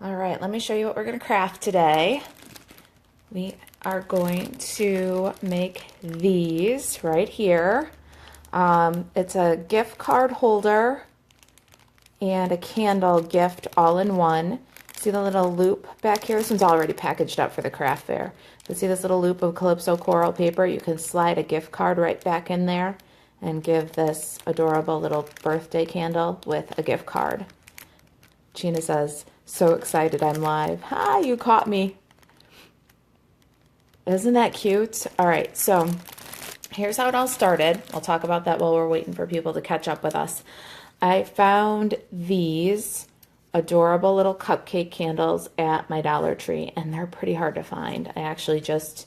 All right, let me show you what we're going to craft today. We are going to make these right here. It's a gift card holder and a candle gift all in one. See the little loop back here? This one's already packaged up for the craft fair. But see this little loop of Calypso coral paper? You can slide a gift card right back in there and give this adorable little birthday candle with a gift card. Gina says, so excited I'm live. Hi, you caught me. Isn't that cute? All right, so here's how it all started. I'll talk about that while we're waiting for people to catch up with us. I found these adorable little cupcake candles at my Dollar Tree, and they're pretty hard to find. I actually just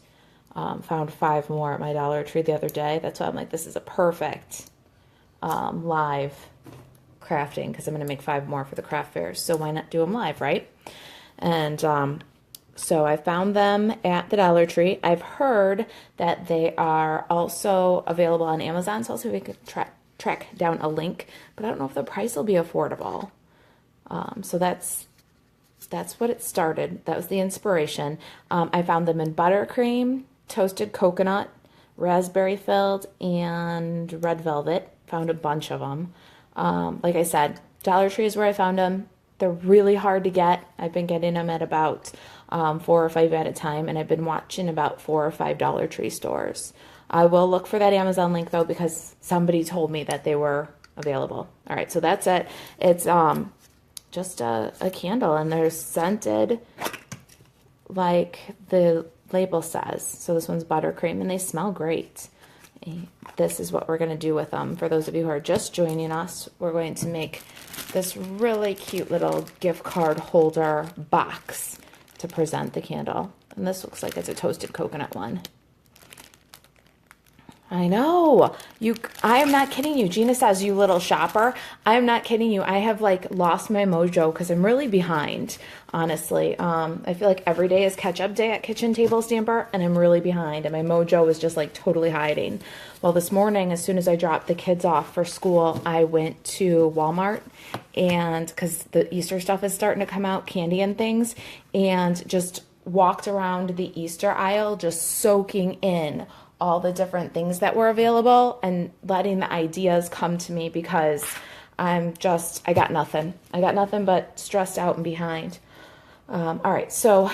found 5 more at my Dollar Tree the other day. That's why I'm like, this is a perfect live crafting, because I'm going to make 5 more for the craft fairs. So why not do them live, right? And so I found them at the Dollar Tree. I've heard that they are also available on Amazon, so I'll see if we can track down a link, but I don't know if the price will be affordable. So that's what it started. That was the inspiration. I found them in buttercream, toasted coconut, raspberry filled, and red velvet. Found a bunch of them. Like I said, Dollar Tree is where I found them. They're really hard to get. I've been getting them at about 4 or 5 at a time, and I've been watching about 4 or 5 Dollar Tree stores. I will look for that Amazon link, though, because somebody told me that they were available. All right, so that's it. It's just a candle, and they're scented like the label says. So this one's buttercream, and they smell great. This is what we're going to do with them. For those of you who are just joining us, we're going to make this really cute little gift card holder box to present the candle. And this looks like it's a toasted coconut one. I know. I am not kidding you. Gina says, you little shopper. I am not kidding you. I have like lost my mojo because I'm really behind, honestly. I feel like every day is catch-up day at Kitchen Table Stamper, and I'm really behind, and my mojo is just like totally hiding. Well, this morning, as soon as I dropped the kids off for school, I went to Walmart, and because the Easter stuff is starting to come out, candy and things, and just walked around the Easter aisle just soaking in all the different things that were available and letting the ideas come to me, because I got nothing. I got nothing but stressed out and behind. All right, so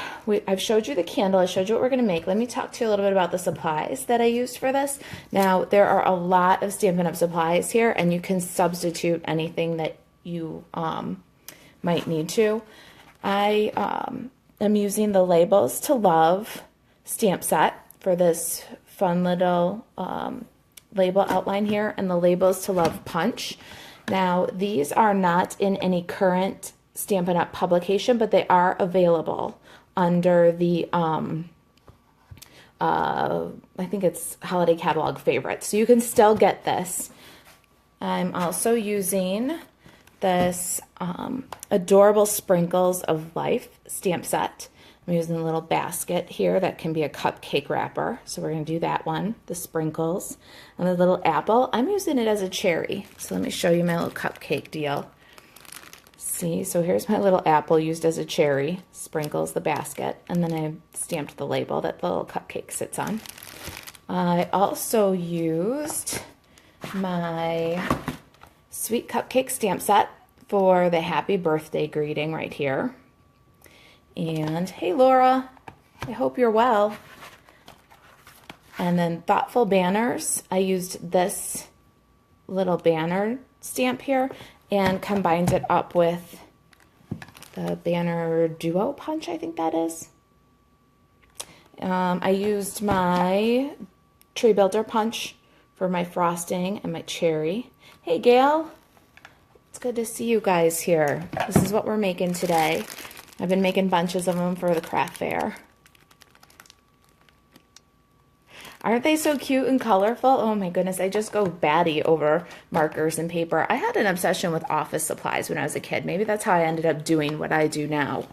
I've showed you the candle. I showed you what we're going to make. Let me talk to you a little bit about the supplies that I used for this. Now, there are a lot of Stampin' Up! Supplies here, and you can substitute anything that you might need to. I am using the Labels to Love stamp set for this fun little label outline here, and the Labels to Love punch. Now, these are not in any current Stampin' Up! Publication, but they are available under the, I think it's Holiday Catalog Favorites. So you can still get this. I'm also using this Adorable Sprinkles of Life stamp set. I'm using a little basket here that can be a cupcake wrapper. So we're going to do that one, the sprinkles. And the little apple, I'm using it as a cherry. So let me show you my little cupcake deal. See, so here's my little apple used as a cherry, sprinkles the basket, and then I stamped the label that the little cupcake sits on. I also used my Sweet Cupcake stamp set for the happy birthday greeting right here. And hey, Laura, I hope you're well. And then Thoughtful Banners, I used this little banner stamp here and combined it up with the Banner Duo Punch, I think that is. I used my Tree Builder Punch for my frosting and my cherry. Hey, Gail. It's good to see you guys here. This is what we're making today. I've been making bunches of them for the craft fair. Aren't they so cute and colorful? Oh my goodness, I just go batty over markers and paper. I had an obsession with office supplies when I was a kid. Maybe that's how I ended up doing what I do now.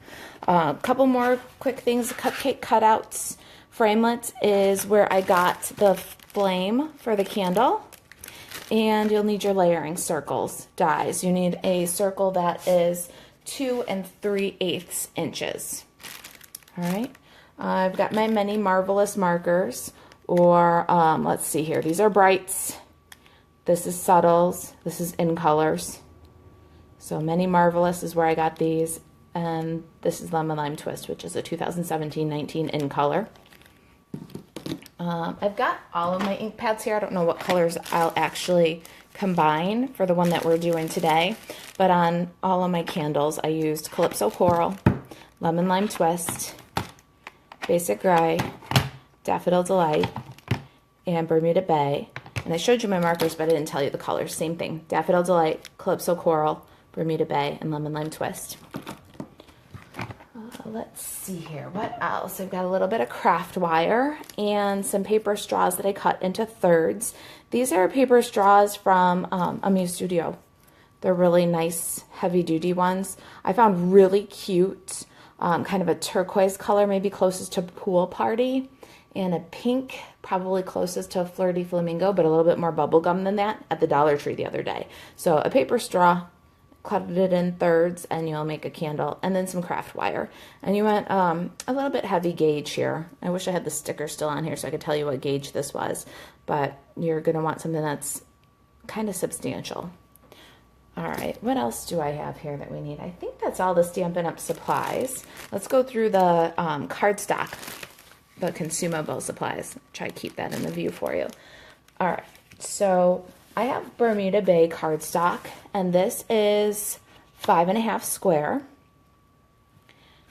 A couple more quick things. Cupcake cutouts framelit is where I got the flame for the candle. And you'll need your layering circles, dies. You need a circle that is 2 3/8 inches. All right, I've got my many marvelous markers, or let's see here. These are brights. This is subtles. This is in colors. So Many Marvelous is where I got these, and this is Lemon Lime Twist, which is a 2017-19 in color. I've got all of my ink pads here. I don't know what colors I'll actually combine for the one that we're doing today, but on all of my candles I used Calypso Coral, Lemon Lime Twist, Basic Gray, Daffodil Delight, and Bermuda Bay. And I showed you my markers, but I didn't tell you the colors. Same thing. Daffodil Delight, Calypso Coral, Bermuda Bay, and Lemon Lime Twist. Let's see here. What else? I've got a little bit of craft wire and some paper straws that I cut into thirds. These are paper straws from Amuse Studio. They're really nice, heavy-duty ones. I found really cute, kind of a turquoise color, maybe closest to Pool Party, and a pink, probably closest to a Flirty Flamingo, but a little bit more bubblegum than that at the Dollar Tree the other day. So a paper straw, cut it in thirds, and you'll make a candle, and then some craft wire. And you want a little bit heavy gauge here. I wish I had the sticker still on here so I could tell you what gauge this was, but you're going to want something that's kind of substantial. All right, what else do I have here that we need? I think that's all the Stampin' Up! Supplies. Let's go through the cardstock, the consumable supplies. Try to keep that in the view for you. All right, so I have Bermuda Bay cardstock, and this is 5.5 square.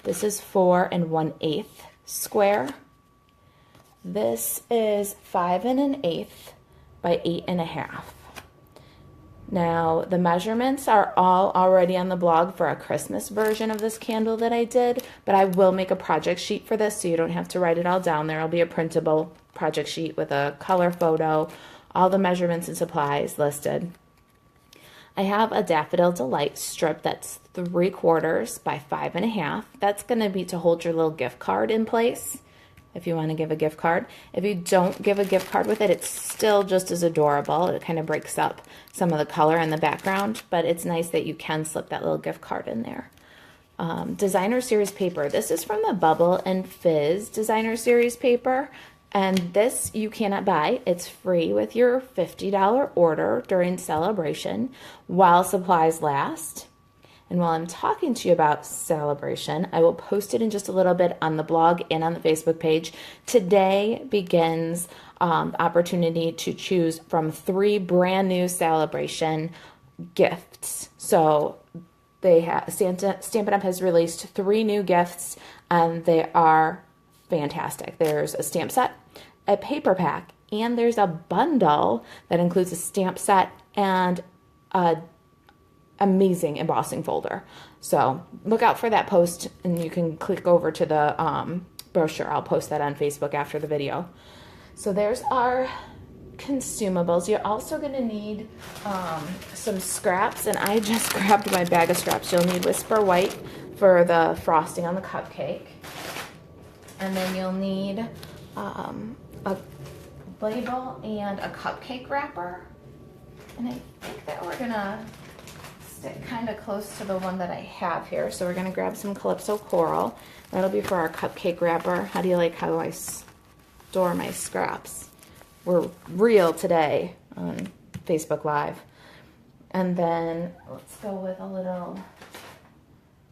This is 4 1/8 square. This is 5 1/8 by 8.5. Now, the measurements are all already on the blog for a Christmas version of this candle that I did, but I will make a project sheet for this so you don't have to write it all down. There will be a printable project sheet with a color photo, all the measurements and supplies listed. I have a Daffodil Delight strip that's 3/4 by 5.5. That's going to be to hold your little gift card in place if you want to give a gift card. If you don't give a gift card with it, it's still just as adorable. It kind of breaks up some of the color in the background, but it's nice that you can slip that little gift card in there. Designer Series paper. This is from the Bubble and Fizz Designer Series paper. And this you cannot buy. It's free with your $50 order during celebration while supplies last. And while I'm talking to you about celebration, I will post it in just a little bit on the blog and on the Facebook page. Today begins opportunity to choose from 3 brand new celebration gifts. So they have Stampin' Up! Has released 3 new gifts, and they are fantastic. There's a stamp set, a paper pack, and there's a bundle that includes a stamp set and a amazing embossing folder. So look out for that post, and you can click over to the brochure. I'll post that on Facebook after the video. So there's our consumables. You're also going to need some scraps, and I just grabbed my bag of scraps. You'll need Whisper White for the frosting on the cupcake. And then you'll need a label and a cupcake wrapper. And I think that we're gonna stick kind of close to the one that I have here. So we're gonna grab some Calypso Coral. That'll be for our cupcake wrapper. How do you like how I store my scraps? We're real today on Facebook Live. And then let's go with a little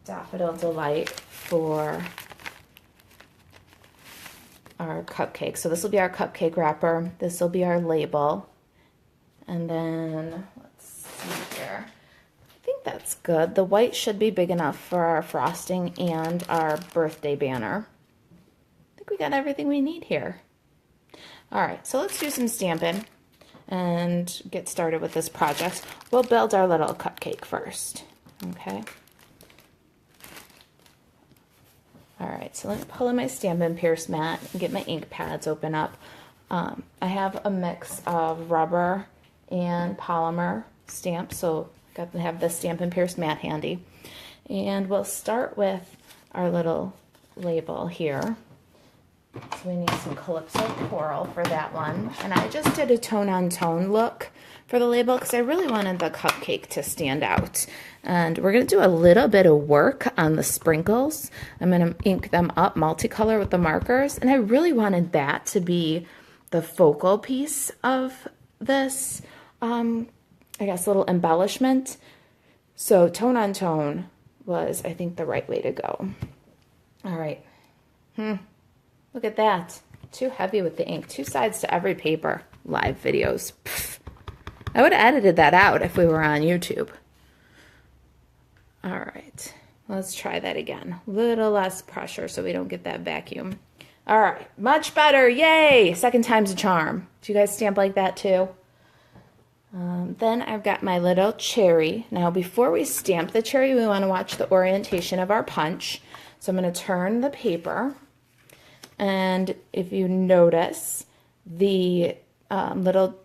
Daffodil Delight for our cupcake. So this will be our cupcake wrapper. This will be our label. And then let's see here. I think that's good. The white should be big enough for our frosting and our birthday banner. I think we got everything we need here. All right, so let's do some stamping and get started with this project. We'll build our little cupcake first, okay? All right, so let me pull in my Stampin' Pierce mat and get my ink pads open up. I have a mix of rubber and polymer stamps, so got to have the Stampin' Pierce mat handy. And we'll start with our little label here. So we need some Calypso Coral for that one. And I just did a tone-on-tone look for the label because I really wanted the cupcake to stand out. And we're going to do a little bit of work on the sprinkles. I'm going to ink them up multicolor with the markers. And I really wanted that to be the focal piece of this, I guess, little embellishment. So tone-on-tone was, I think, the right way to go. All right. Look at that. Too heavy with the ink. 2 sides to every paper. Live videos. Pfft. I would have edited that out if we were on YouTube. All right. Let's try that again. A little less pressure so we don't get that vacuum. All right. Much better. Yay. Second time's a charm. Do you guys stamp like that too? Then I've got my little cherry. Now, before we stamp the cherry, we want to watch the orientation of our punch. So I'm going to turn the paper. And if you notice, the little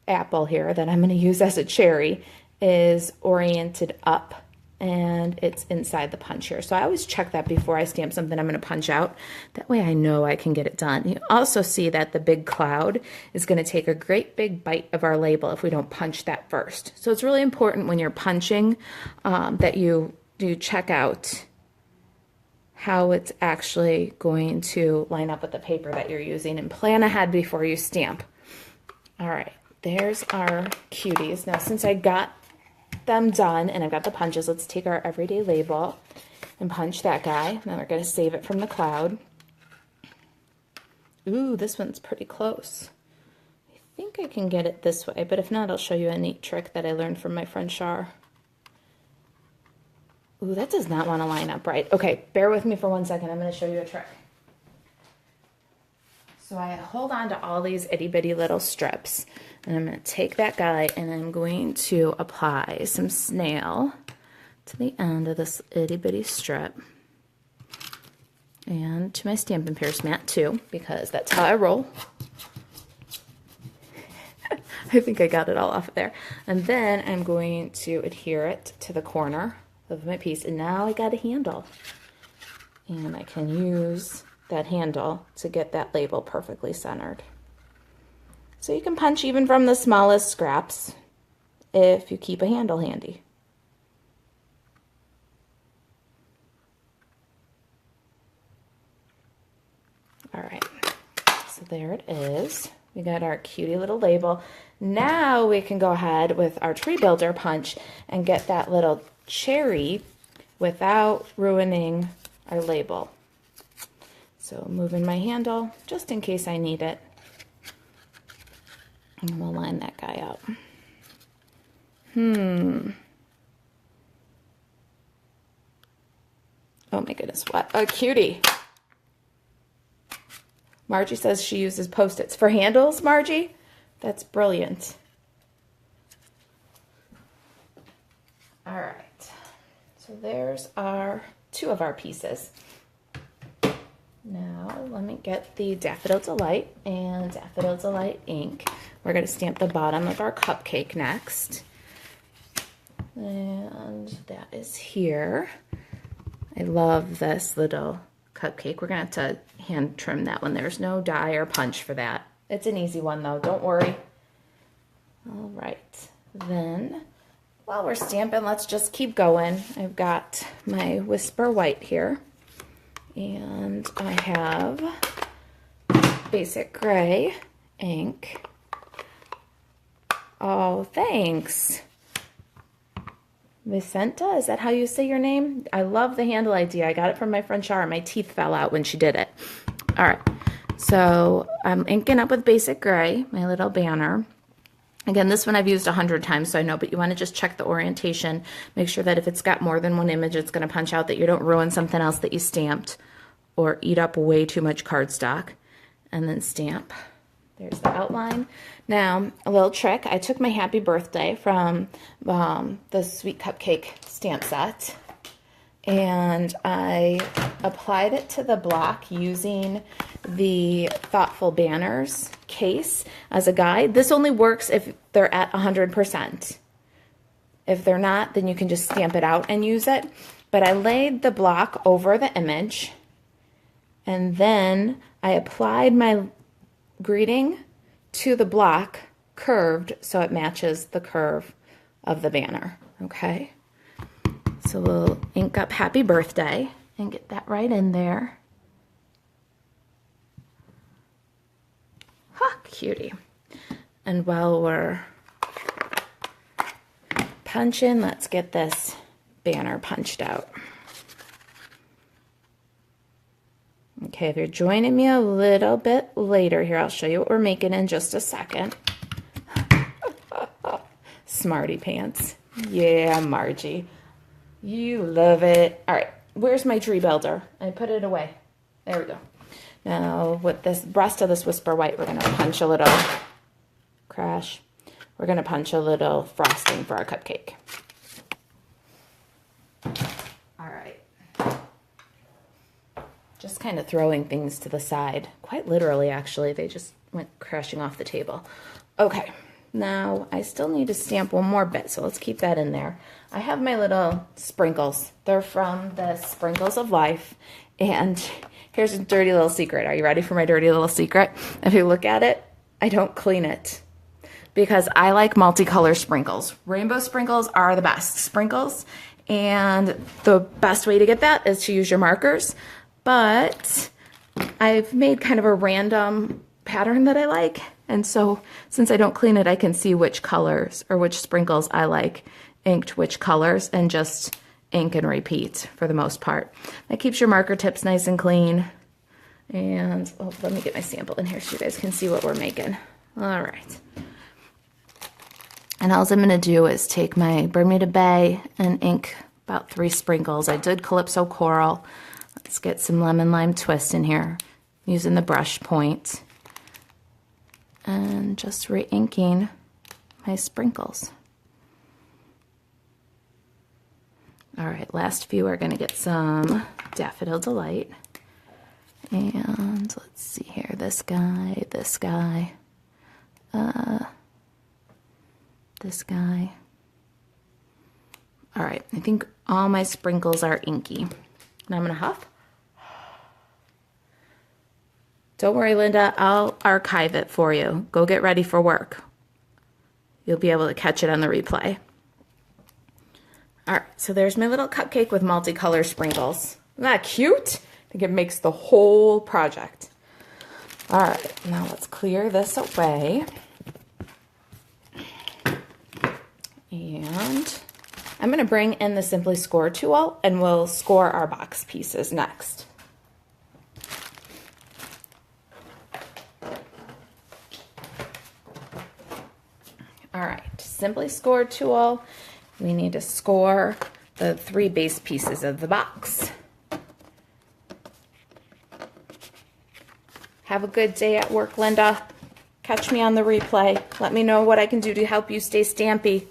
apple here that I'm going to use as a cherry is oriented up, and it's inside the punch here. So I always check that before I stamp something I'm going to punch out. That way I know I can get it done. You also see that the big cloud is going to take a great big bite of our label if we don't punch that first. So it's really important when you're punching that you do check out how it's actually going to line up with the paper that you're using and plan ahead before you stamp. All right, there's our cuties. Now, since I got them done and I've got the punches, let's take our everyday label and punch that guy. Then we're going to save it from the cloud. Ooh, this one's pretty close. I think I can get it this way, but if not, I'll show you a neat trick that I learned from my friend Shar. Ooh, that does not want to line up right. Okay, bear with me for 1 second. I'm going to show you a trick. So I hold on to all these itty bitty little strips, and I'm going to take that guy and I'm going to apply some snail to the end of this itty bitty strip and to my Stampin' Pierce mat too, because that's how I roll. I think I got it all off of there. And then I'm going to adhere it to the corner of my piece, and now I got a handle, and I can use that handle to get that label perfectly centered. So you can punch even from the smallest scraps if you keep a handle handy. All right, so there it is. We got our cutie little label. Now we can go ahead with our tree builder punch and get that little cherry without ruining our label. So moving my handle just in case I need it. And we'll line that guy up. Oh my goodness, what a cutie. Margie says she uses Post-its for handles, Margie. That's brilliant. All right. So there's our 2 of our pieces. Now let me get the Daffodil Delight and Daffodil Delight ink. We're going to stamp the bottom of our cupcake next. And that is here. I love this little cupcake. We're going to have to hand trim that one. There's no die or punch for that. It's an easy one though, don't worry. All right, then while we're stamping, let's just keep going. I've got my Whisper White here, and I have Basic Gray ink. Oh, thanks. Vicenta, is that how you say your name? I love the handle idea. I got it from my friend Shara. My teeth fell out when she did it. All right, so I'm inking up with Basic Gray, my little banner. Again, this one I've used 100 times, so I know, but you want to just check the orientation. Make sure that if it's got more than one image, it's going to punch out, that you don't ruin something else that you stamped or eat up way too much cardstock. And then stamp. There's the outline. Now, a little trick. I took my Happy Birthday from the Sweet Cupcake stamp set, and I applied it to the block using the Thoughtful Banners case as a guide. This only works if they're at 100%. If they're not, then you can just stamp it out and use it. But I laid the block over the image, and then I applied my greeting to the block curved so it matches the curve of the banner, okay? So we'll ink up happy birthday and get that right in there. Ha, cutie. And while we're punching, let's get this banner punched out. Okay, if you're joining me a little bit later here, I'll show you what we're making in just a second. Smarty pants. Yeah, Margie. You love it. All right, where's my tree builder? I put it away. There we go. Now, with this rest of this Whisper White, we're going to punch a little, crash. We're going to punch a little frosting for our cupcake. All right. Just kind of throwing things to the side. Quite literally, actually. They just went crashing off the table. Okay. Now, I still need to stamp one more bit, so let's keep that in there. I have my little sprinkles. They're from the Sprinkles of Life. And here's a dirty little secret. Are you ready for my dirty little secret? If you look at it, I don't clean it because I like multicolor sprinkles. Rainbow sprinkles are the best sprinkles. And the best way to get that is to use your markers. But I've made kind of a random pattern that I like. And so since I don't clean it, I can see which colors or which sprinkles I like inked which colors and just ink and repeat for the most part. That keeps your marker tips nice and clean. And oh, let me get my sample in here so you guys can see what we're making. All right. And all I'm going to do is take my Bermuda Bay and ink about 3 sprinkles. I did Calypso Coral. Let's get some Lemon Lime Twist in here using the brush point. And just re-inking my sprinkles. All right, last few are going to get some Daffodil Delight. And let's see here, this guy, this guy, this guy. All right, I think all my sprinkles are inky. Now I'm going to huff. Don't worry, Linda, I'll archive it for you. Go get ready for work. You'll be able to catch it on the replay. All right, so there's my little cupcake with multicolor sprinkles. Isn't that cute? I think it makes the whole project. All right, now let's clear this away. And I'm gonna bring in the Simply Score tool and we'll score our box pieces next. All right, Simply Score tool. We need to score the 3 base pieces of the box. Have a good day at work, Linda. Catch me on the replay. Let me know what I can do to help you stay stampy.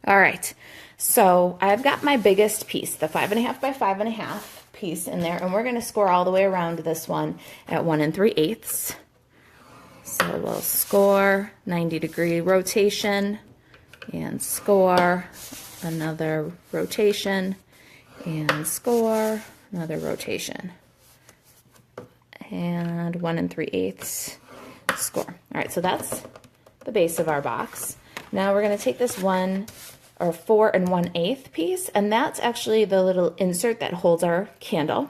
All right, so I've got my biggest piece, the 5.5 by 5.5 piece in there, and we're gonna score all the way around this one at 1 3/8. So we'll score 90-degree rotation and score another rotation and score another rotation and 1 3/8 score. All right, so that's the base of our box. Now we're going to take this 4 1/8 piece, and that's actually the little insert that holds our candle.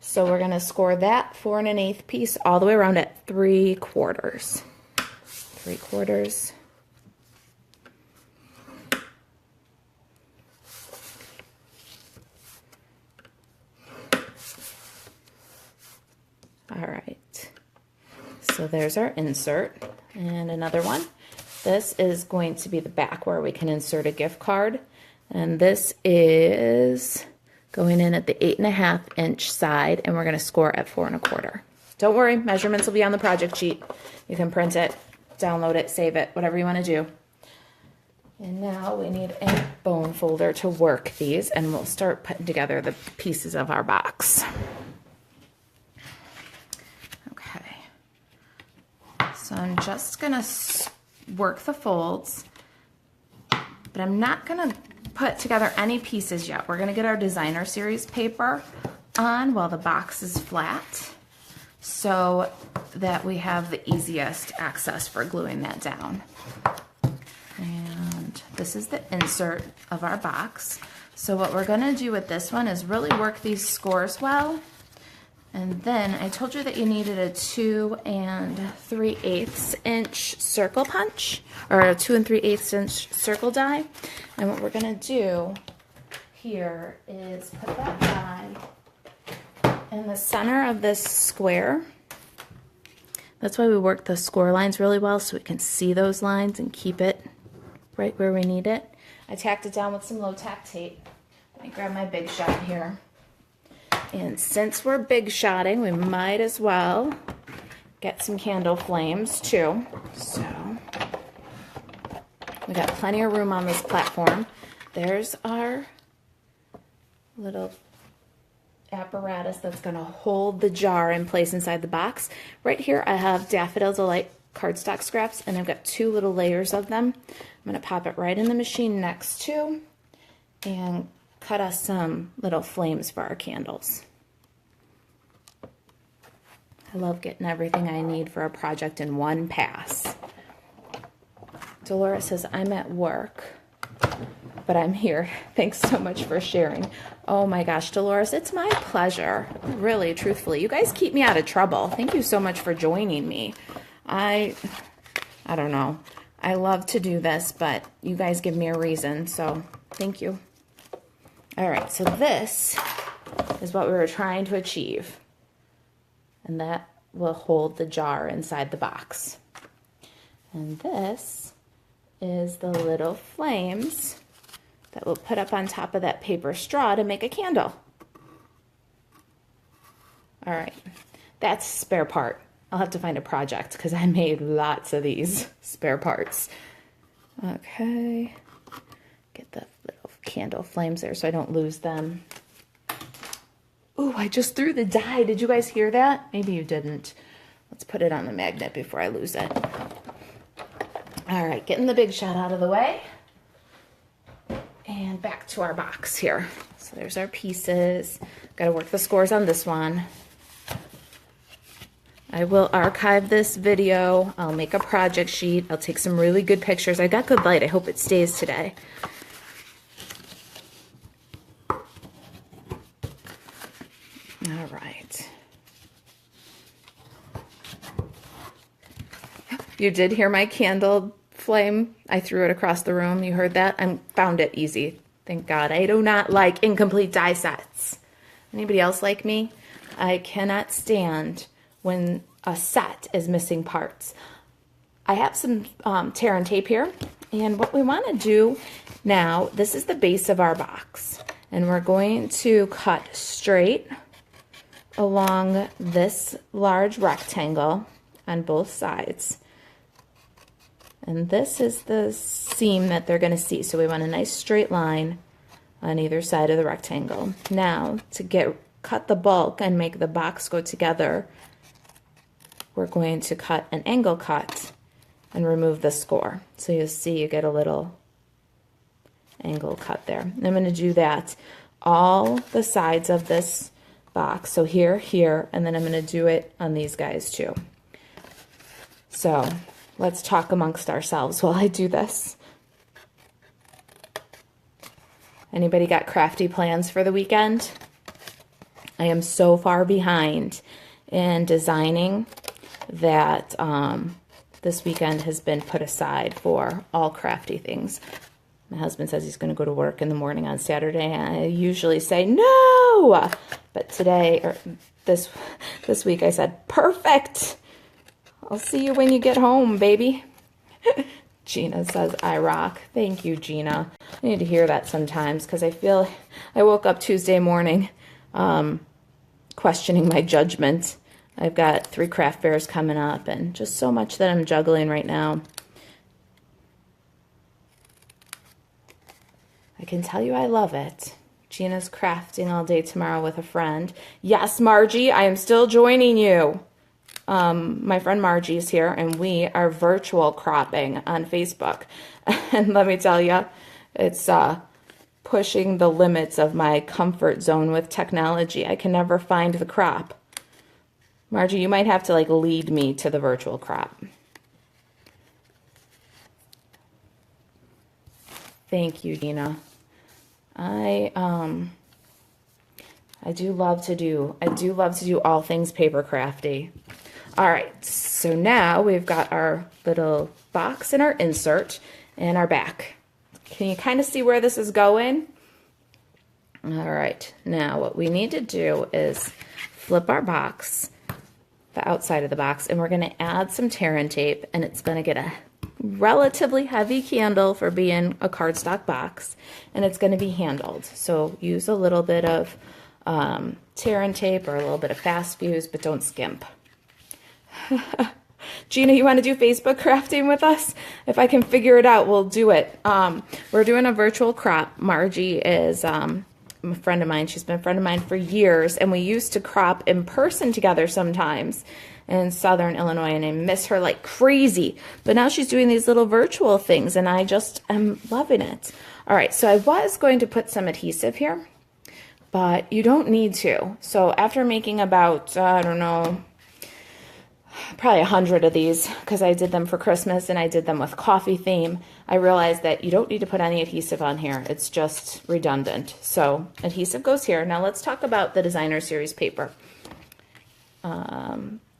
So we're going to score that 4 1/8 piece all the way around at 3/4. 3/4. All right. So there's our insert and another one. This is going to be the back where we can insert a gift card. And this is going in at the 8.5 inch side, and we're going to score at 4 1/4. Don't worry, measurements will be on the project sheet. You can print it, download it, save it, whatever you want to do. And now we need a bone folder to work these, and we'll start putting together the pieces of our box. Okay. So I'm just going to work the folds, but I'm not going to put together any pieces yet. We're going to get our designer series paper on while the box is flat. so that we have the easiest access for gluing that down. And this is the insert of our box. So what we're gonna do with this one is really work these scores well. And then I told you that you needed a 2 3/8 inch circle punch, or a 2 3/8 inch circle die. And what we're gonna do here is put that die in the center of this square. That's why we work the score lines really well, so we can see those lines and keep it right where we need it. I tacked it down with some low tack tape. Let me grab my big shot here. And since we're big shotting, we might as well get some candle flames too. So we got plenty of room on this platform. There's our little apparatus that's going to hold the jar in place inside the box. Right here I have Daffodil Delight cardstock scraps, and I've got 2 little layers of them. I'm going to pop it right in the machine next to and cut us some little flames for our candles. I love getting everything I need for a project in one pass. Dolores says, I'm at work, but I'm here. Thanks so much for sharing. Oh my gosh, Dolores, it's my pleasure. Really, truthfully. You guys keep me out of trouble. Thank you so much for joining me. I don't know. I love to do this, but you guys give me a reason, so thank you. All right, so this is what we were trying to achieve, and that will hold the jar inside the box. And this is the little flames that we'll put up on top of that paper straw to make a candle. All right, that's a spare part. I'll have to find a project because I made lots of these spare parts. Okay, get the little candle flames there so I don't lose them. Ooh, I just threw the die. Did you guys hear that? Maybe you didn't. Let's put it on the magnet before I lose it. All right, getting the big shot out of the way. And back to our box here. So there's our pieces. Got to work the scores on this one. I will archive this video. I'll make a project sheet. I'll take some really good pictures. I got good light. I hope it stays today. All right. You did hear my candle flame. I threw it across the room. You heard that? I found it easy. Thank God. I do not like incomplete die sets. Anybody else like me? I cannot stand when a set is missing parts. I have some tear and tape here, and what we want to do now, this is the base of our box, and we're going to cut straight along this large rectangle on both sides. And this is the seam that they're going to see. So we want a nice straight line on either side of the rectangle. Now, to cut the bulk and make the box go together, we're going to cut an angle cut and remove the score. So you'll see you get a little angle cut there. And I'm going to do that all the sides of this box. So here, here, and then I'm going to do it on these guys too. So let's talk amongst ourselves while I do this. Anybody got crafty plans for the weekend? I am so far behind in designing that this weekend has been put aside for all crafty things. My husband says he's going to go to work in the morning on Saturday, and I usually say no, but today, or this week, I said, perfect. I'll see you when you get home, baby. Gina says, I rock. Thank you, Gina. I need to hear that sometimes because I feel I woke up Tuesday morning questioning my judgment. I've got 3 craft fairs coming up and just so much that I'm juggling right now. I can tell you I love it. Gina's crafting all day tomorrow with a friend. Yes, Margie, I am still joining you. My friend Margie is here, and we are virtual cropping on Facebook. And let me tell you, it's pushing the limits of my comfort zone with technology. I can never find the crop. Margie, you might have to like lead me to the virtual crop. Thank you, Dina. I do love to do all things paper crafty. All right, so now we've got our little box and our insert and our back. Can you kind of see where this is going? All right, now what we need to do is flip our box, the outside of the box, and we're going to add some tear and tape, and it's going to get a relatively heavy candle for being a cardstock box, and it's going to be handled. So use a little bit of tear and tape or a little bit of fast fuse, but don't skimp. Gina, you want to do Facebook crafting with us? If I can figure it out, we'll do it. We're doing a virtual crop. Margie is a friend of mine. She's been a friend of mine for years, and we used to crop in person together sometimes in Southern Illinois, and I miss her like crazy. But now she's doing these little virtual things, and I just am loving it. All right, so I was going to put some adhesive here, but you don't need to. So after making about, I don't know, probably 100 of these, because I did them for Christmas and I did them with coffee theme, I realized that you don't need to put any adhesive on here. It's just redundant. So adhesive goes here. Now let's talk about the designer series paper.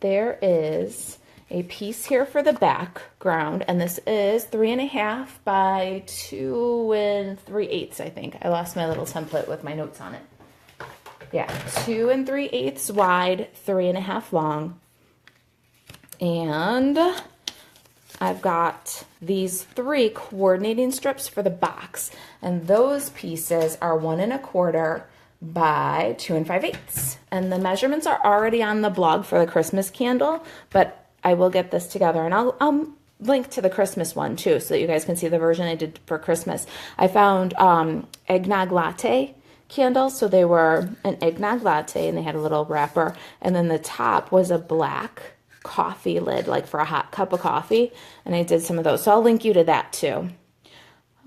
There is a piece here for the background, and this is 3.5 by 2 3/8, I think. I lost my little template with my notes on it. Yeah, 2 3/8 wide, 3.5 long. And I've got these 3 coordinating strips for the box, and those pieces are 1 1/4 by 2 5/8. And the measurements are already on the blog for the Christmas candle, but I will get this together, and I'll link to the Christmas one too, so that you guys can see the version I did for Christmas. I found eggnog latte candles, so they were an eggnog latte, and they had a little wrapper, and then the top was a black coffee lid, like for a hot cup of coffee, and I did some of those, so I'll link you to that too.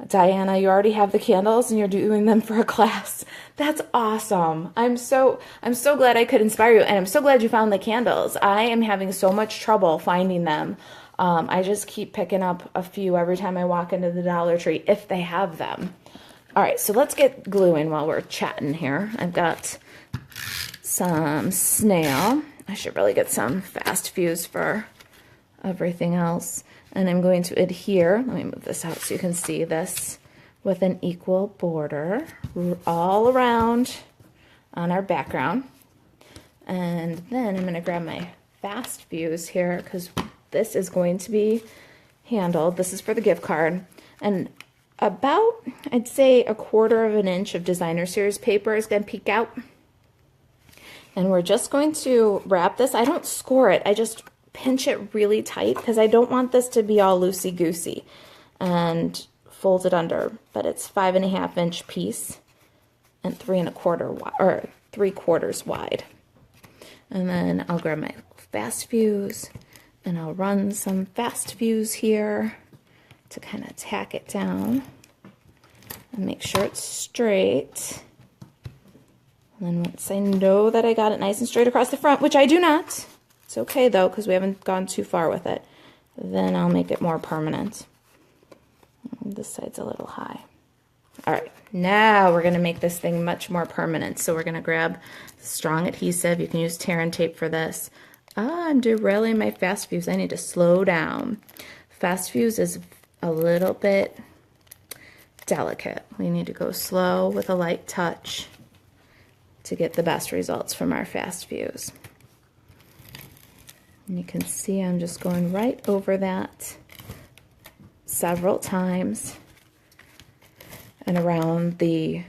Diana, you already have the candles and you're doing them for a class. That's awesome. I'm so glad I could inspire you, and I'm so glad you found the candles. I am having so much trouble finding them. I just keep picking up a few every time I walk into the Dollar Tree, if they have them. All right, so let's get gluing while we're chatting here. I've got some snail. I should really get some fast fuse for everything else. And I'm going to adhere, let me move this out so you can see this, with an equal border all around on our background. And then I'm going to grab my fast fuse here, because this is going to be handled. This is for the gift card. And about, I'd say, 1/4 inch of designer series paper is going to peek out. And we're just going to wrap this. I don't score it. I just pinch it really tight, because I don't want this to be all loosey-goosey, and fold it under. But it's 5.5 inch piece and 3 1/4 wide, or 3/4 wide. And then I'll grab my fast fuse, and I'll run some fast fuse here to kind of tack it down and make sure it's straight. And then once I know that I got it nice and straight across the front, which I do not, it's okay though, because we haven't gone too far with it, then I'll make it more permanent. This side's a little high. All right, now we're going to make this thing much more permanent. So we're going to grab strong adhesive. You can use tear and tape for this. I'm derailing my fast fuse. I need to slow down. Fast fuse is a little bit delicate. We need to go slow with a light touch to get the best results from our fast fuse. And you can see I'm just going right over that several times and around the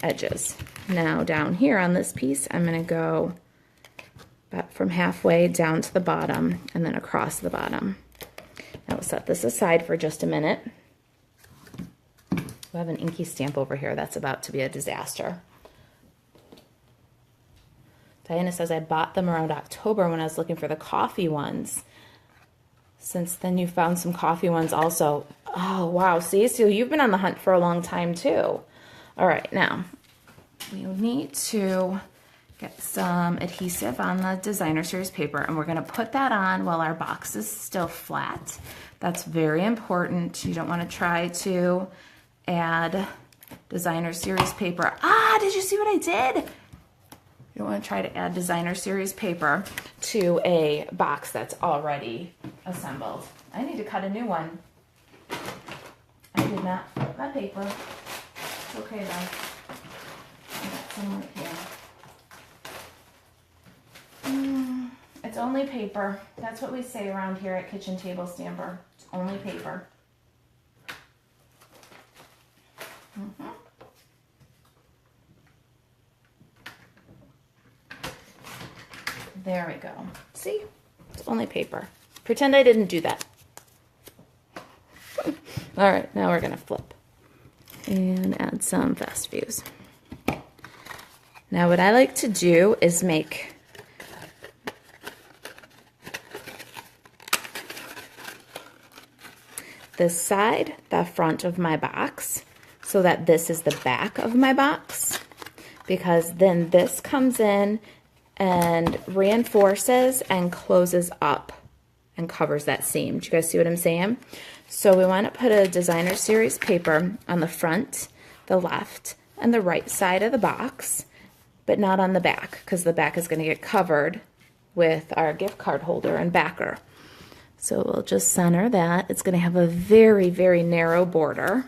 edges. Now down here on this piece, I'm going to go about from halfway down to the bottom and then across the bottom. Now we'll set this aside for just a minute. We have an inky stamp over here. That's about to be a disaster. Diana says, I bought them around October when I was looking for the coffee ones. Since then, you found some coffee ones also. Oh, wow. See, so you've been on the hunt for a long time, too. All right, now, we need to Get some adhesive on the designer series paper, and we're going to put that on while our box is still flat. That's very important. You don't want to try to add designer series paper. Ah, did you see what I did? You don't want to try to add designer series paper to a box that's already assembled. I need to cut a new one. I did not flip my paper. It's okay though. I got some right here. It's only paper. That's what we say around here at Kitchen Table Stamper. It's only paper. There we go. See? It's only paper. Pretend I didn't do that. All right, now we're gonna flip and add some fast views. Now what I like to do is make this side the front of my box so that this is the back of my box, because then this comes in and reinforces and closes up and covers that seam. Do you guys see what I'm saying? So we want to put a designer series paper on the front, the left, and the right side of the box, but not on the back, because the back is going to get covered with our gift card holder and backer. So we'll just center that. It's going to have a very, very narrow border.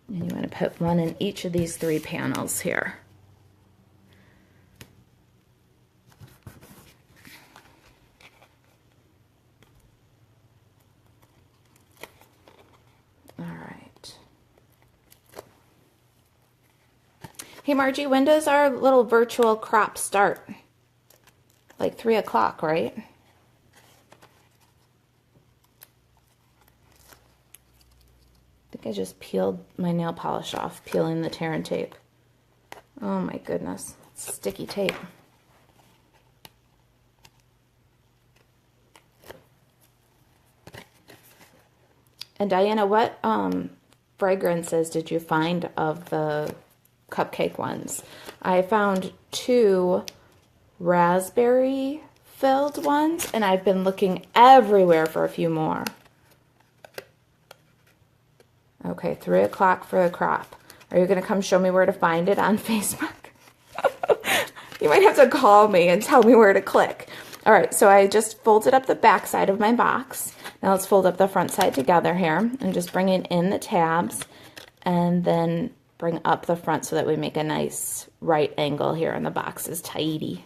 And you want to put one in each of these 3 panels here. All right. Hey Margie, when does our little virtual crop start? Like 3 o'clock, right? I think I just peeled my nail polish off, peeling the tear and tape. Oh my goodness, it's sticky tape. And Diana, what fragrances did you find of the cupcake ones? I found 2 raspberry filled ones, and I've been looking everywhere for a few more. Okay, 3 o'clock for the crop. Are you going to come show me where to find it on Facebook? You might have to call me and tell me where to click. All right, so I just folded up the back side of my box. Now let's fold up the front side together here and just bring in the tabs and then bring up the front so that we make a nice right angle here and the box is tidy.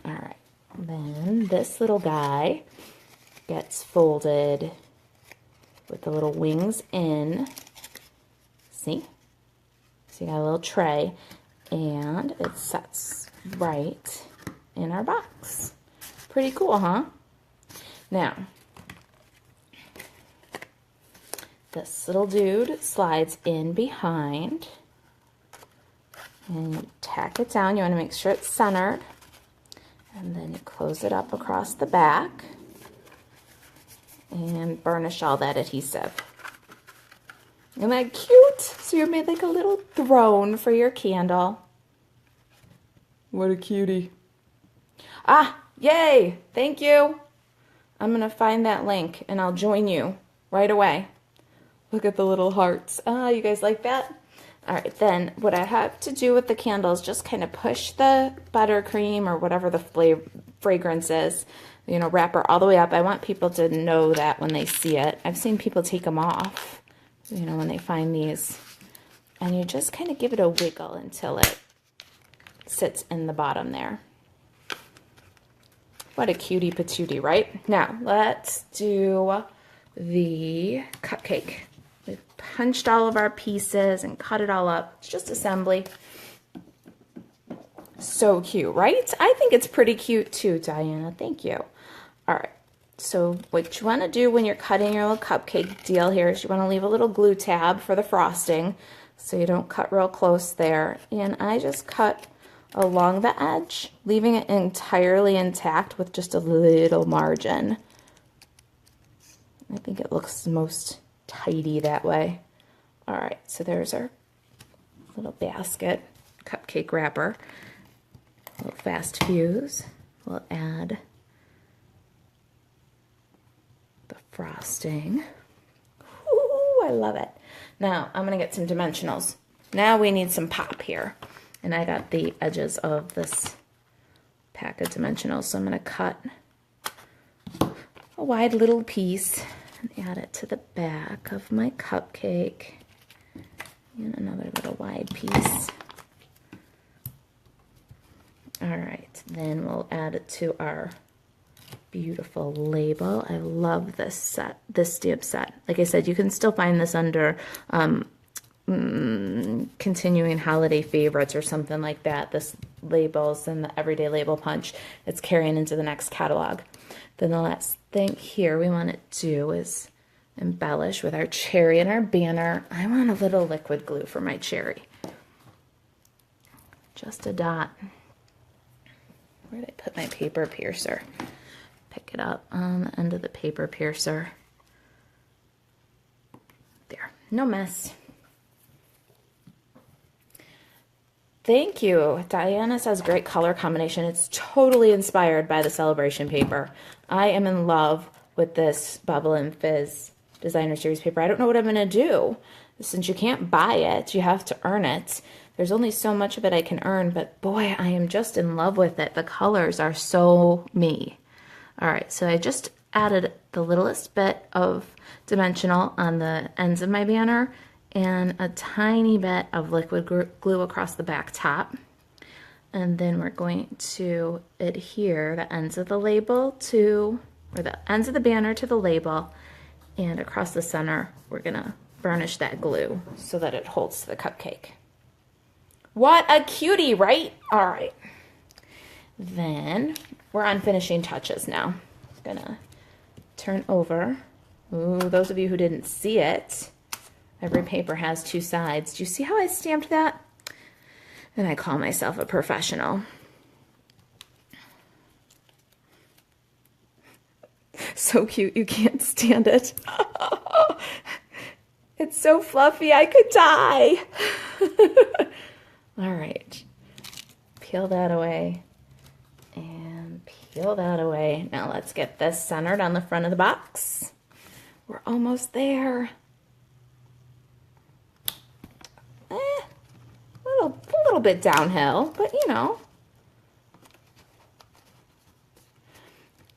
All right, then this little guy gets folded with the little wings in. See? So you got a little tray, and it sets right in our box. Pretty cool, huh? Now, this little dude slides in behind, and you tack it down. You want to make sure it's centered. And then you close it up across the back and burnish all that adhesive. Isn't that cute? So you made like a little throne for your candle. What a cutie. Ah, yay! Thank you. I'm going to find that link and I'll join you right away. Look at the little hearts. Ah, you guys like that? All right, then what I have to do with the candle is just kind of push the buttercream or whatever the fragrance is, you know, wrapper all the way up. I want people to know that when they see it. I've seen people take them off, you know, when they find these. And you just kind of give it a wiggle until it sits in the bottom there. What a cutie patootie, right? Now, let's do the cupcake. We've punched all of our pieces and cut it all up. It's just assembly. So cute, right? I think it's pretty cute too, Diana. Thank you. All right. So what you want to do when you're cutting your little cupcake deal here is you want to leave a little glue tab for the frosting so you don't cut real close there. And I just cut along the edge, leaving it entirely intact with just a little margin. I think it looks most tidy that way. All right, so there's our little basket, cupcake wrapper, a little fast fuse. We'll add the frosting. Ooh, I love it. Now I'm gonna get some dimensionals. Now we need some pop here. And I got the edges of this pack of dimensionals, so I'm gonna cut a wide little piece and add it to the back of my cupcake. And another little wide piece. All right, then we'll add it to our beautiful label. I love this set, this stamp set. Like I said, you can still find this under continuing holiday favorites or something like that. This labels and the everyday label punch, it's carrying into the next catalog. Then the last thing here we want to do is embellish with our cherry and our banner. I want a little liquid glue for my cherry. Just a dot. Where did I put my paper piercer? Pick it up on the end of the paper piercer. There, no mess. Thank you. Diana says great color combination. It's totally inspired by the celebration paper. I am in love with this Bubble and Fizz Designer Series paper. I don't know what I'm going to do. Since you can't buy it, you have to earn it. There's only so much of it I can earn, but boy, I am just in love with it. The colors are so me. All right, so I just added the littlest bit of dimensional on the ends of my banner and a tiny bit of liquid glue across the back top. And then we're going to adhere the ends of the label to, or the ends of the banner to the label, and across the center, we're gonna burnish that glue so that it holds to the cupcake. What a cutie, right? All right. Then we're on finishing touches now. I'm gonna turn over. Ooh, those of you who didn't see it, every paper has two sides. Do you see how I stamped that? And I call myself a professional. So cute, you can't stand it. It's so fluffy, I could die. All right, peel that away and peel that away. Now let's get this centered on the front of the box. We're almost there. A little bit downhill, but you know.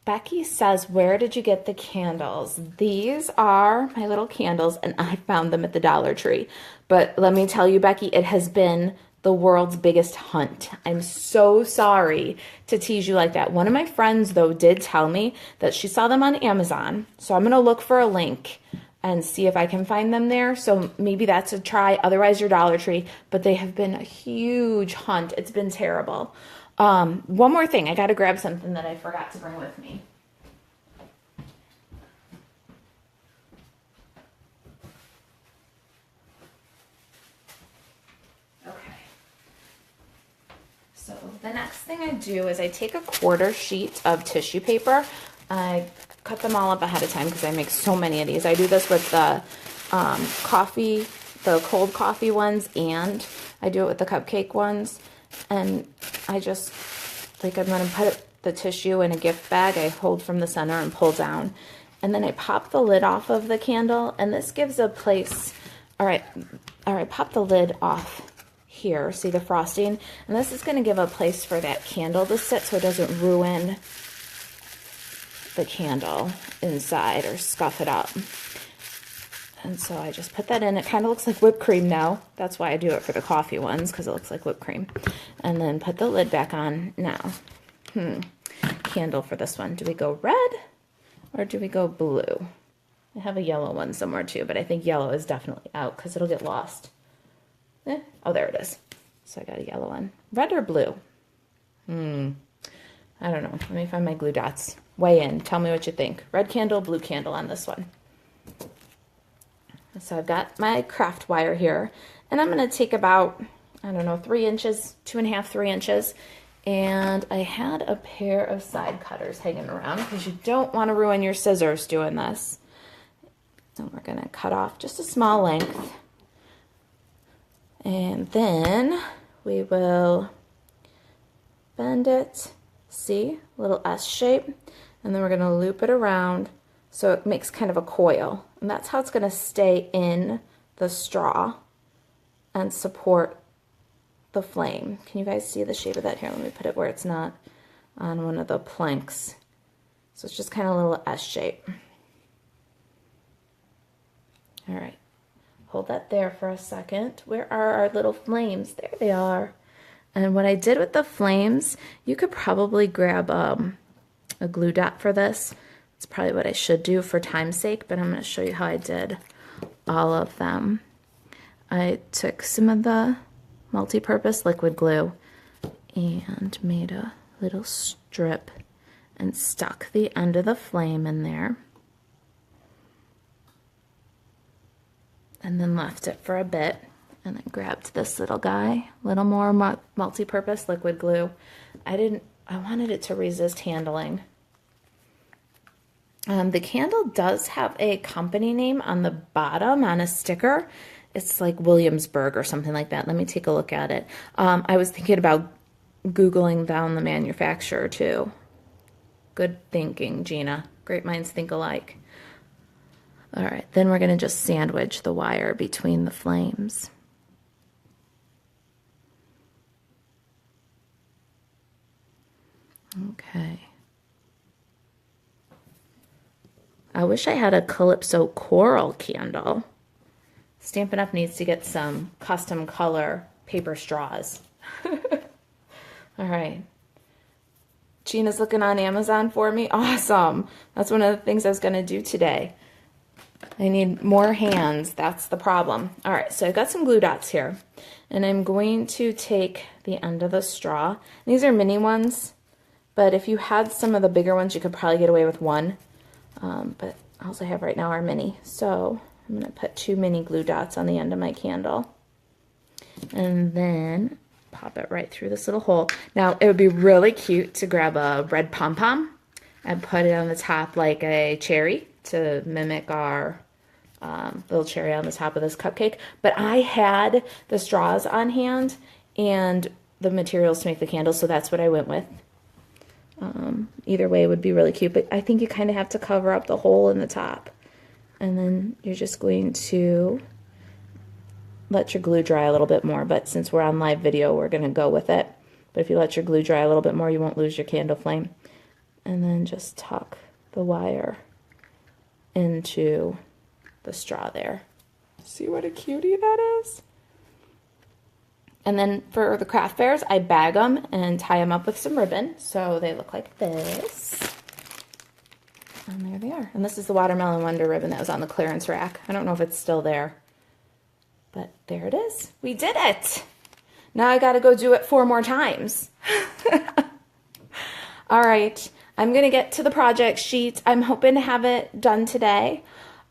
Becky says, where did you get the candles? These are my little candles, and I found them at the Dollar Tree. But let me tell you, Becky, it has been the world's biggest hunt. I'm so sorry to tease you like that. One of my friends, though, did tell me that she saw them on Amazon. So I'm going to look for a link and see if I can find them there. So maybe that's a try. Otherwise, your Dollar Tree. But they have been a huge hunt. It's been terrible. One more thing. I got to grab something that I forgot to bring with me. Okay. So the next thing I do is I take a quarter sheet of tissue paper. I cut them all up ahead of time because I make so many of these. I do this with the coffee, the cold coffee ones, and I do it with the cupcake ones. And I just, like, I'm going to put the tissue in a gift bag. I hold from the center and pull down. And then I pop the lid off of the candle, and this gives a place. All right, pop the lid off here. See the frosting? And this is going to give a place for that candle to sit so it doesn't ruin the candle inside or scuff it up. And so I just put that in. It kind of looks like whipped cream now. That's why I do it for the coffee ones, because it looks like whipped cream. And then put the lid back on. Now, candle for this one. Do we go red or do we go blue? I have a yellow one somewhere too, but I think yellow is definitely out because it'll get lost. Oh, there it is. So I got a yellow one. Red or blue? I don't know. Let me find my glue dots. Weigh in. Tell me what you think. Red candle, blue candle on this one. So I've got my craft wire here, and I'm going to take about, I don't know, 3 inches, 2.5, 3 inches. And I had a pair of side cutters hanging around because you don't want to ruin your scissors doing this. And we're going to cut off just a small length. And then we will bend it, see, little S shape, and then we're going to loop it around so it makes kind of a coil. And that's how it's going to stay in the straw and support the flame. Can you guys see the shape of that? Here, let me put it where it's not on one of the planks. So it's just kind of a little S shape. All right, hold that there for a second. Where are our little flames? There they are. And what I did with the flames, you could probably grab a glue dot for this. It's probably what I should do for time's sake, but I'm going to show you how I did all of them. I took some of the multi-purpose liquid glue and made a little strip and stuck the end of the flame in there. And then left it for a bit. And then grabbed this little guy, little more multi-purpose liquid glue. I wanted it to resist handling. The candle does have a company name on the bottom on a sticker. It's like Williamsburg or something like that. Let me take a look at it. I was thinking about Googling down the manufacturer too. Good thinking, Gina. Great minds think alike. All right, then we're going to just sandwich the wire between the flames. Okay. I wish I had a Calypso coral candle. Stampin' Up! Needs to get some custom color paper straws. All right. Gina's looking on Amazon for me. Awesome. That's one of the things I was going to do today. I need more hands. That's the problem. All right, so I've got some glue dots here. And I'm going to take the end of the straw. These are mini ones, but if you had some of the bigger ones, you could probably get away with one. But all I have right now are mini. So I'm going to put 2 mini glue dots on the end of my candle. And then pop it right through this little hole. Now, it would be really cute to grab a red pom-pom and put it on the top like a cherry to mimic our little cherry on the top of this cupcake. But I had the straws on hand and the materials to make the candles, so that's what I went with. Either way would be really cute, but I think you kind of have to cover up the hole in the top. And then you're just going to let your glue dry a little bit more, but since we're on live video, we're going to go with it. But if you let your glue dry a little bit more, you won't lose your candle flame. And then just tuck the wire into the straw there. See what a cutie that is? And then for the craft fairs, I bag them and tie them up with some ribbon so they look like this. And there they are. And this is the Watermelon Wonder ribbon that was on the clearance rack. I don't know if it's still there, but there it is. We did it. Now I got to go do it 4 more times. All right. I'm going to get to the project sheet. I'm hoping to have it done today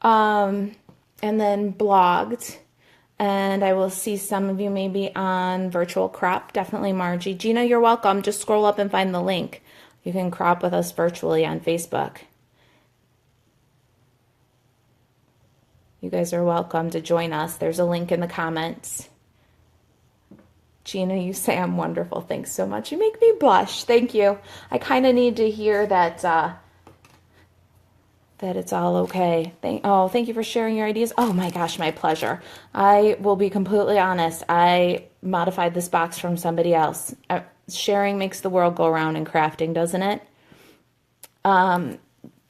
and then blogged. And I will see some of you maybe on virtual crop. Definitely Margie. Gina, you're welcome. Just scroll up and find the link. You can crop with us virtually on Facebook. You guys are welcome to join us. There's a link in the comments. Gina, you say I'm wonderful. Thanks so much. You make me blush. Thank you. I kind of need to hear that that it's all okay. Thank you for sharing your ideas. Oh my gosh, my pleasure. I will be completely honest. I modified this box from somebody else. Sharing makes the world go around in crafting, doesn't it?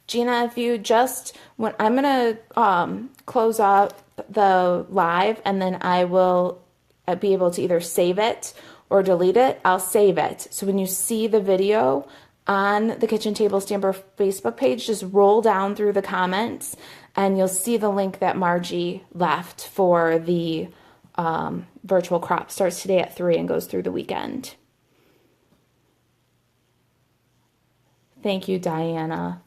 Gina, if you just, I'm going to close out the live and then I will be able to either save it or delete it. I'll save it. So when you see the video on the Kitchen Table Stamper Facebook page, just roll down through the comments and you'll see the link that Margie left for the virtual crop. Starts today at 3 and goes through the weekend. Thank you, Diana.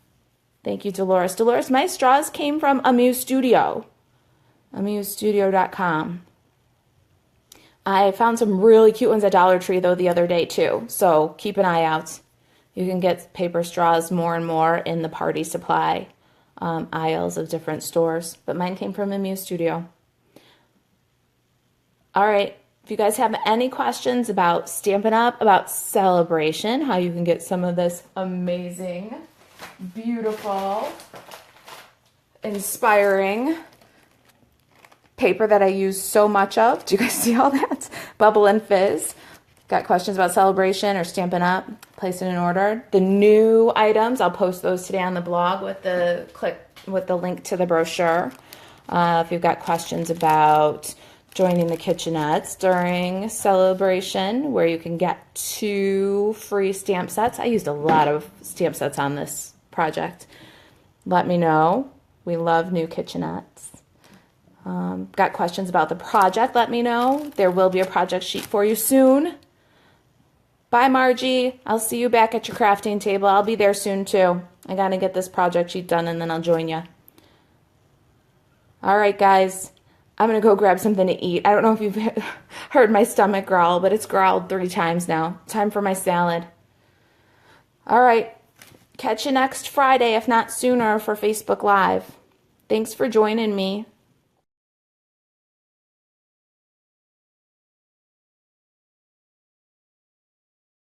Thank you, Dolores. Dolores, my straws came from Amuse Studio, amusestudio.com. I found some really cute ones at Dollar Tree, though, the other day, too. So keep an eye out. You can get paper straws more and more in the party supply aisles of different stores. But mine came from Amuse Studio. All right. If you guys have any questions about Stampin' Up, about Celebration, how you can get some of this amazing, beautiful, inspiring paper that I use so much of. Do you guys see all that? Bubble and Fizz. Got questions about Celebration or Stampin' Up, place an order. The new items, I'll post those today on the blog with the link to the brochure. If you've got questions about joining the kitchenettes during Celebration, where you can get 2 free stamp sets. I used a lot of stamp sets on this project. Let me know. We love new kitchenettes. Got questions about the project, let me know. There will be a project sheet for you soon. Bye, Margie. I'll see you back at your crafting table. I'll be there soon, too. I got to get this project sheet done, and then I'll join you. All right, guys. I'm going to go grab something to eat. I don't know if you've heard my stomach growl, but it's growled 3 times now. Time for my salad. All right. Catch you next Friday, if not sooner, for Facebook Live. Thanks for joining me.